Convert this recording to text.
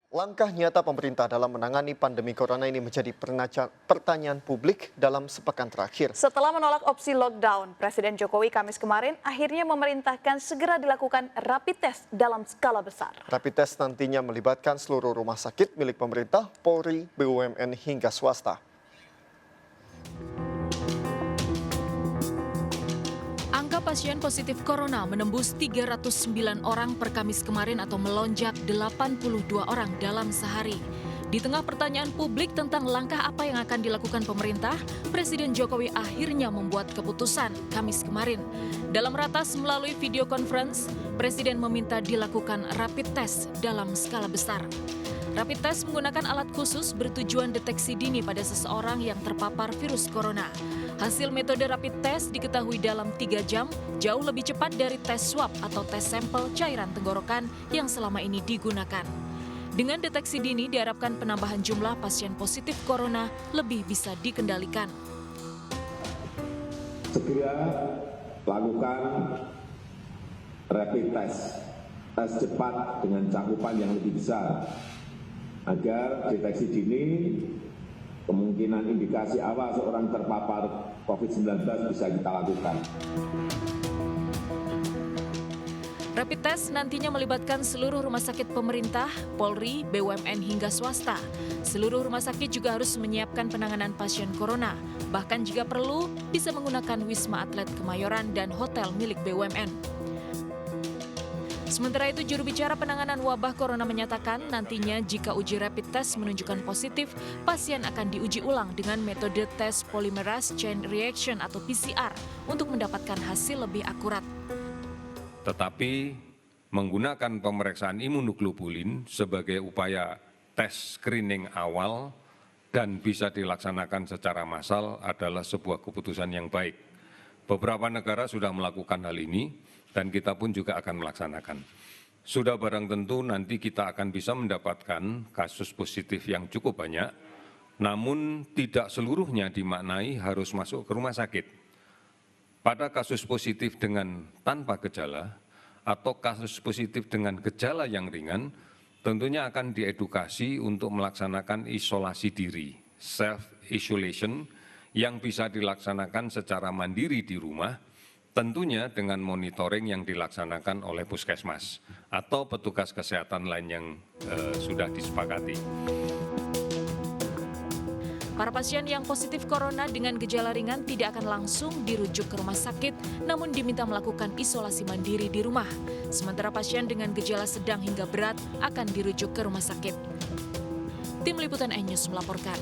Langkah nyata pemerintah dalam menangani pandemi corona ini menjadi pertanyaan publik dalam sepekan terakhir. Setelah menolak opsi lockdown, Presiden Jokowi Kamis kemarin akhirnya memerintahkan segera dilakukan rapid test dalam skala besar. Rapid test nantinya melibatkan seluruh rumah sakit milik pemerintah, Polri, BUMN hingga swasta. Angka pasien positif corona menembus 309 orang per Kamis kemarin atau melonjak 82 orang dalam sehari. Di tengah pertanyaan publik tentang langkah apa yang akan dilakukan pemerintah, Presiden Jokowi akhirnya membuat keputusan Kamis kemarin. Dalam ratas melalui video conference, Presiden meminta dilakukan rapid test dalam skala besar. Rapid test menggunakan alat khusus bertujuan deteksi dini pada seseorang yang terpapar virus corona. Hasil metode rapid test diketahui dalam 3 jam, jauh lebih cepat dari tes swab atau tes sampel cairan tenggorokan yang selama ini digunakan. Dengan deteksi dini diharapkan penambahan jumlah pasien positif corona lebih bisa dikendalikan. Segera lakukan rapid test, tes cepat dengan cakupan yang lebih besar, agar deteksi dini kemungkinan indikasi awal seorang terpapar COVID-19 bisa kita lakukan. Rapid test nantinya melibatkan seluruh rumah sakit pemerintah, Polri, BUMN hingga swasta. Seluruh rumah sakit juga harus menyiapkan penanganan pasien corona. Bahkan jika perlu, bisa menggunakan Wisma Atlet Kemayoran dan hotel milik BUMN. Sementara itu, juru bicara penanganan wabah corona menyatakan nantinya jika uji rapid test menunjukkan positif, pasien akan diuji ulang dengan metode tes polymerase chain reaction atau PCR untuk mendapatkan hasil lebih akurat. Tetapi menggunakan pemeriksaan imunoglobulin sebagai upaya tes screening awal dan bisa dilaksanakan secara massal adalah sebuah keputusan yang baik. Beberapa negara sudah melakukan hal ini dan kita pun juga akan melaksanakan. Sudah barang tentu nanti kita akan bisa mendapatkan kasus positif yang cukup banyak, namun tidak seluruhnya dimaknai harus masuk ke rumah sakit. Pada kasus positif dengan tanpa gejala atau kasus positif dengan gejala yang ringan, tentunya akan diedukasi untuk melaksanakan isolasi diri, self-isolation, yang bisa dilaksanakan secara mandiri di rumah, tentunya dengan monitoring yang dilaksanakan oleh puskesmas atau petugas kesehatan lain yang sudah disepakati. Para pasien yang positif corona dengan gejala ringan tidak akan langsung dirujuk ke rumah sakit, namun diminta melakukan isolasi mandiri di rumah. Sementara pasien dengan gejala sedang hingga berat akan dirujuk ke rumah sakit. Tim Liputan iNews melaporkan.